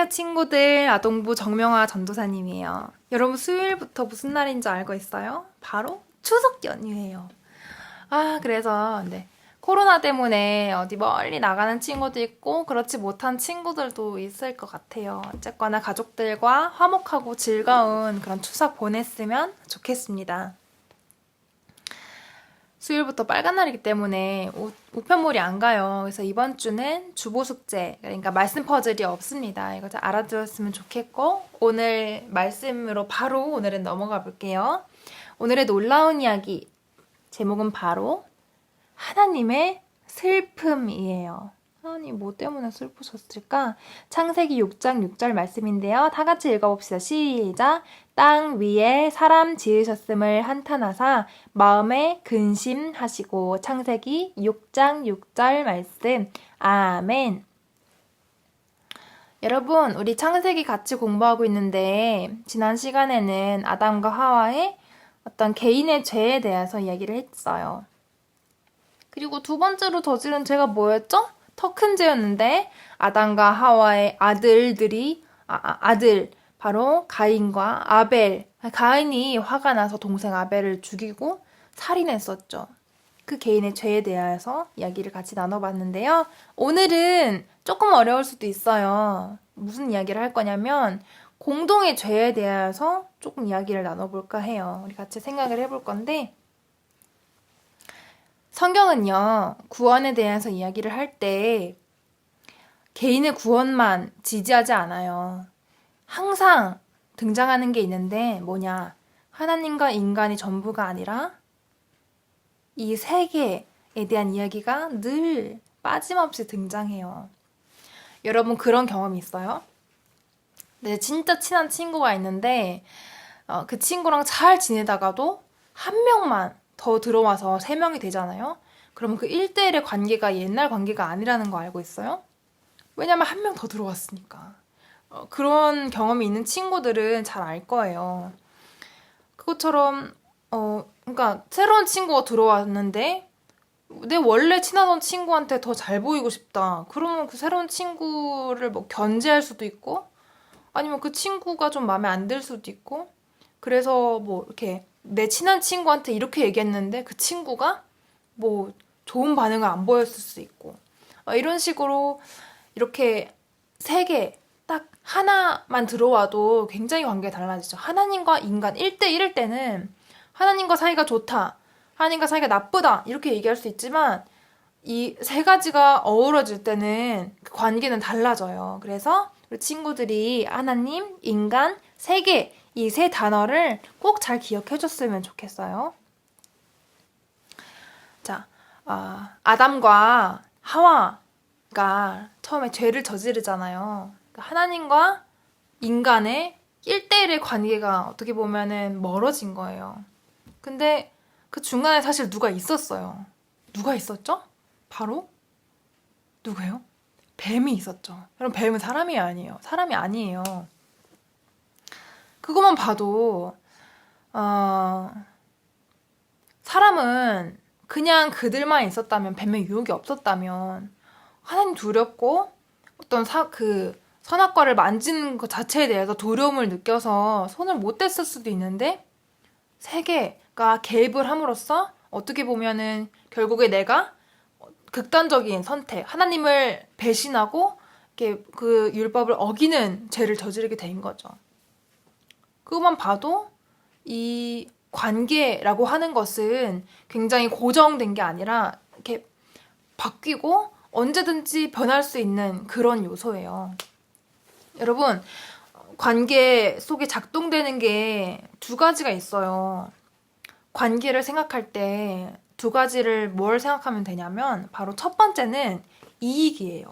친구들, 아동부 정명화 전도사님이에요. 여러분 수요일부터 무슨 날인 줄 알고 있어요? 바로 추석 연휴예요. 그래서 코로나 때문에 어디 멀리 나가는 친구도 있고 그렇지 못한 친구들도 있을 것 같아요. 어쨌거나 가족들과 화목하고 즐거운 그런 추석 보냈으면 좋겠습니다. 수요일부터 빨간 날이기 때문에 우편물이 안 가요. 그래서 이번 주는 주보 숙제, 그러니까 말씀 퍼즐이 없습니다. 이거 잘 알아두었으면 좋겠고, 오늘 말씀으로 바로 오늘은 넘어가 볼게요. 오늘의 놀라운 이야기, 제목은 바로 하나님의 슬픔이에요. 하나님 뭐 때문에 슬프셨을까? 창세기 6장 6절 말씀인데요. 다 같이 읽어봅시다. 시작! 땅 위에 사람 지으셨음을 한탄하사 마음에 근심하시고. 창세기 6장 6절 말씀. 아멘. 여러분, 우리 창세기 같이 공부하고 있는데 지난 시간에는 아담과 하와의 어떤 개인의 죄에 대해서 이야기를 했어요. 그리고 두 번째로 저지른 죄가 뭐였죠? 더 큰 죄였는데 아담과 하와의 아들들이 아들 바로 가인과 아벨. 가인이 화가 나서 동생 아벨을 죽이고 살인했었죠. 그 개인의 죄에 대해서 이야기를 같이 나눠봤는데요. 오늘은 조금 어려울 수도 있어요. 무슨 이야기를 할 거냐면 공동의 죄에 대해서 조금 이야기를 나눠볼까 해요. 우리 같이 생각을 해볼 건데 성경은요, 구원에 대해서 이야기를 할 때 개인의 구원만 지지하지 않아요. 항상 등장하는 게 있는데 뭐냐? 하나님과 인간이 전부가 아니라 이 세계에 대한 이야기가 늘 빠짐없이 등장해요. 여러분 그런 경험이 있어요? 네, 진짜 친한 친구가 있는데 그 친구랑 잘 지내다가도 한 명만 더 들어와서 3명이 되잖아요. 그러면 그 1대1의 관계가 옛날 관계가 아니라는 거 알고 있어요? 왜냐면 한 명 더 들어왔으니까. 그런 경험이 있는 친구들은 잘 알 거예요. 그것처럼 그러니까 새로운 친구가 들어왔는데 내 원래 친하던 친구한테 더 잘 보이고 싶다. 그러면 그 새로운 친구를 뭐 견제할 수도 있고 아니면 그 친구가 좀 마음에 안 들 수도 있고 그래서 뭐 이렇게 내 친한 친구한테 이렇게 얘기했는데 그 친구가 뭐 좋은 반응을 안 보였을 수 있고 이런 식으로 이렇게 세계 딱 하나만 들어와도 굉장히 관계가 달라지죠. 하나님과 인간 1대1일 때는 하나님과 사이가 좋다, 하나님과 사이가 나쁘다 이렇게 얘기할 수 있지만 이 세 가지가 어우러질 때는 그 관계는 달라져요. 그래서 우리 친구들이 하나님, 인간, 세계 이 세 단어를 꼭 잘 기억해 줬으면 좋겠어요. 자, 아담과 하와가 처음에 죄를 저지르잖아요. 하나님과 인간의 1대1의 관계가 어떻게 보면은 멀어진 거예요. 근데 그 중간에 사실 누가 있었어요. 누가 있었죠? 바로 누구예요? 뱀이 있었죠. 여러분 뱀은 사람이 아니에요. 사람이 아니에요. 그것만 봐도 사람은 그냥 그들만 있었다면 뱀의 유혹이 없었다면 하나님 두렵고 어떤 그 선악과를 만지는 것 자체에 대해서 두려움을 느껴서 손을 못 댔을 수도 있는데 세계가 개입을 함으로써 어떻게 보면은 결국에 내가 극단적인 선택, 하나님을 배신하고 이렇게 그 율법을 어기는 죄를 저지르게 된 거죠. 그것만 봐도 이 관계라고 하는 것은 굉장히 고정된 게 아니라 이렇게 바뀌고 언제든지 변할 수 있는 그런 요소예요. 여러분, 관계 속에 작동되는 게 두 가지가 있어요. 관계를 생각할 때 두 가지를 뭘 생각하면 되냐면 바로 첫 번째는 이익이에요.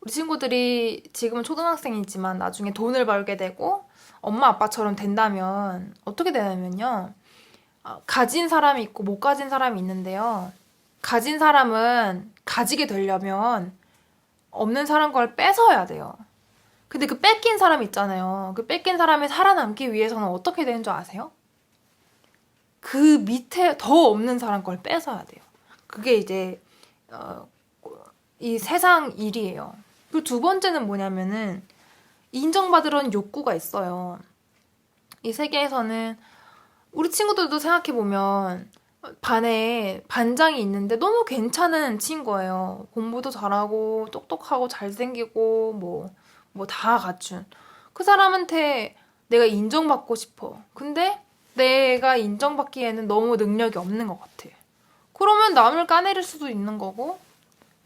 우리 친구들이 지금은 초등학생이지만 나중에 돈을 벌게 되고 엄마 아빠처럼 된다면 어떻게 되냐면요. 가진 사람이 있고 못 가진 사람이 있는데요. 가진 사람은 가지게 되려면 없는 사람 걸 뺏어야 돼요. 근데 그 뺏긴 사람 있잖아요. 그 뺏긴 사람이 살아남기 위해서는 어떻게 되는 줄 아세요? 그 밑에 더 없는 사람 걸 뺏어야 돼요. 그게 이제 이 세상 일이에요. 그리고 두 번째는 뭐냐면은 인정받으려는 욕구가 있어요. 이 세계에서는 우리 친구들도 생각해보면 반에 반장이 있는데 너무 괜찮은 친구예요. 공부도 잘하고 똑똑하고 잘생기고 뭐 다 갖춘. 그 사람한테 내가 인정받고 싶어. 근데 내가 인정받기에는 너무 능력이 없는 것 같아. 그러면 남을 까내릴 수도 있는 거고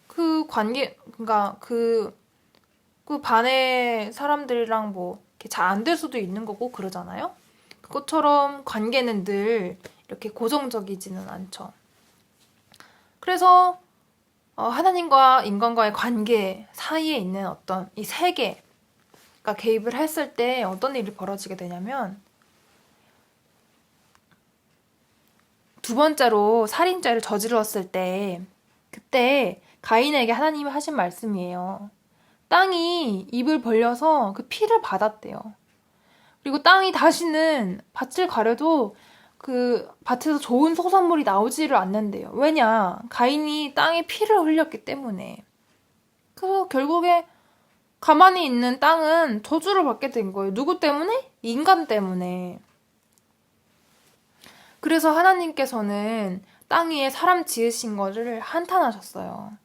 그 관계 그러니까 그 반의 사람들이랑 뭐 이렇게 잘 안 될 수도 있는 거고 그러잖아요. 그것처럼 관계는 늘 이렇게 고정적이지는 않죠. 그래서 하나님과 인간과의 관계 사이에 있는 어떤 이 세계가 개입을 했을 때 어떤 일이 벌어지게 되냐면 두 번째로 살인죄를 저질렀을 때 그때 가인에게 하나님이 하신 말씀이에요. 땅이 입을 벌려서 그 피를 받았대요. 그리고 땅이 다시는 밭을 가려도 그 밭에서 좋은 소산물이 나오지를 않는데요. 왜냐? 가인이 땅에 피를 흘렸기 때문에. 그래서 결국에 가만히 있는 땅은 저주를 받게 된 거예요. 누구 때문에? 인간 때문에. 그래서 하나님께서는 땅 위에 사람 지으신 거를 한탄하셨어요.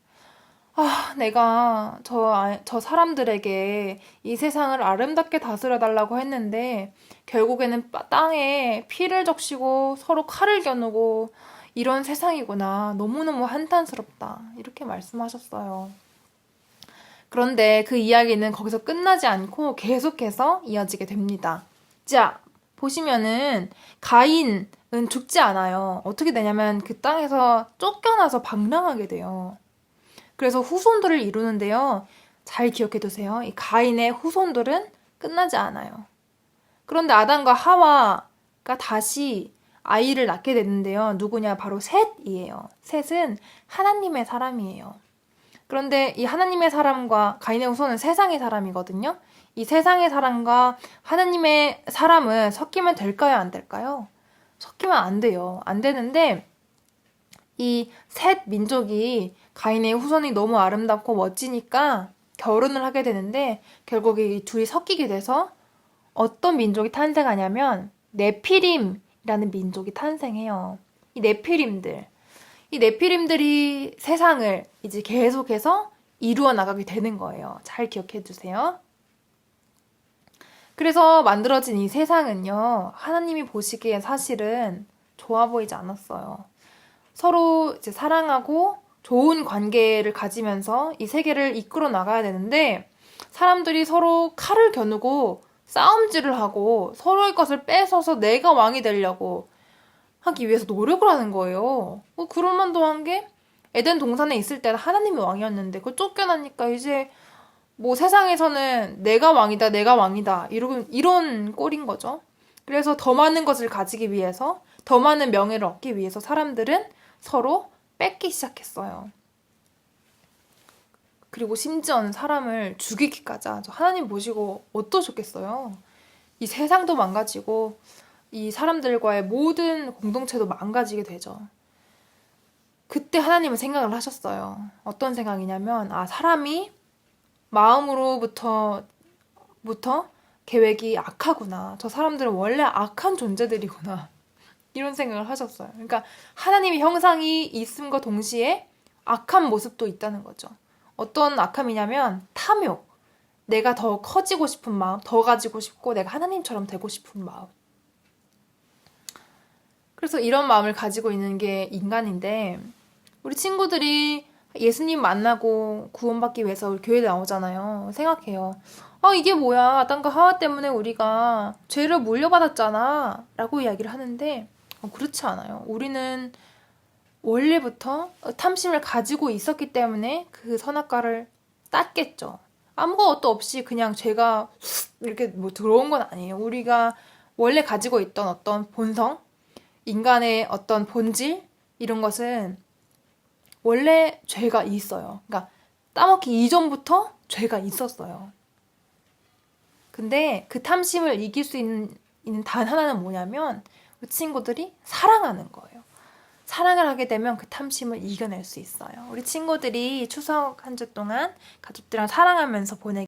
내가 저 사람들에게 이 세상을 아름답게 다스려 달라고 했는데, 결국에는 땅에 피를 적시고 서로 칼을 겨누고 이런 세상이구나. 너무너무 한탄스럽다. 이렇게 말씀하셨어요. 그런데 그 이야기는 거기서 끝나지 않고 계속해서 이어지게 됩니다. 자, 보시면은 가인은 죽지 않아요. 어떻게 되냐면 그 땅에서 쫓겨나서 방랑하게 돼요. 그래서 후손들을 이루는데요. 잘 기억해 두세요. 이 가인의 후손들은 끝나지 않아요. 그런데 아담과 하와가 다시 아이를 낳게 되는데요. 누구냐? 바로 셋이에요. 셋은 하나님의 사람이에요. 그런데 이 하나님의 사람과 가인의 후손은 세상의 사람이거든요. 이 세상의 사람과 하나님의 사람은 섞이면 될까요? 안 될까요? 섞이면 안 돼요. 안 되는데 이 셋 민족이 가인의 후손이 너무 아름답고 멋지니까 결혼을 하게 되는데 결국에 이 둘이 섞이게 돼서 어떤 민족이 탄생하냐면 네피림이라는 민족이 탄생해요. 이 네피림들이 세상을 이제 계속해서 이루어 나가게 되는 거예요. 잘 기억해 주세요. 그래서 만들어진 이 세상은요, 하나님이 보시기에 사실은 좋아 보이지 않았어요. 서로 이제 사랑하고 좋은 관계를 가지면서 이 세계를 이끌어 나가야 되는데, 사람들이 서로 칼을 겨누고 싸움질을 하고 서로의 것을 뺏어서 내가 왕이 되려고 하기 위해서 노력을 하는 거예요. 그럴 만도 한 게 에덴 동산에 있을 때는 하나님이 왕이었는데 그걸 쫓겨나니까 이제 뭐 세상에서는 내가 왕이다, 내가 왕이다 이런 꼴인 거죠. 그래서 더 많은 것을 가지기 위해서 더 많은 명예를 얻기 위해서 사람들은 서로 뺏기 시작했어요. 그리고 심지어는 사람을 죽이기까지 하죠. 하나님 보시고 어떠셨겠어요? 이 세상도 망가지고 이 사람들과의 모든 공동체도 망가지게 되죠. 그때 하나님은 생각을 하셨어요. 어떤 생각이냐면 사람이 마음으로부터 계획이 악하구나. 저 사람들은 원래 악한 존재들이구나. 이런 생각을 하셨어요. 그러니까 하나님의 형상이 있음과 동시에 악한 모습도 있다는 거죠. 어떤 악함이냐면 탐욕. 내가 더 커지고 싶은 마음, 더 가지고 싶고 내가 하나님처럼 되고 싶은 마음. 그래서 이런 마음을 가지고 있는 게 인간인데 우리 친구들이 예수님 만나고 구원받기 위해서 우리 교회에 나오잖아요. 생각해요. 이게 뭐야. 아담과 하와 때문에 우리가 죄를 물려받았잖아. 라고 이야기를 하는데 그렇지 않아요. 우리는 원래부터 탐심을 가지고 있었기 때문에 그 선악과를 땄겠죠. 아무것도 없이 그냥 죄가 이렇게 뭐 들어온 건 아니에요. 우리가 원래 가지고 있던 어떤 본성, 인간의 어떤 본질 이런 것은 원래 죄가 있어요. 그러니까 따먹기 이전부터 죄가 있었어요. 근데 그 탐심을 이길 수 있는 단 하나는 뭐냐면 그 친구들이 사랑하는 거예요. 사랑을 하게 되면 그 탐심을 이겨낼 수 있어요. 우리 친구들이 추석 한 주 동안 가족들이랑 사랑하면서 보내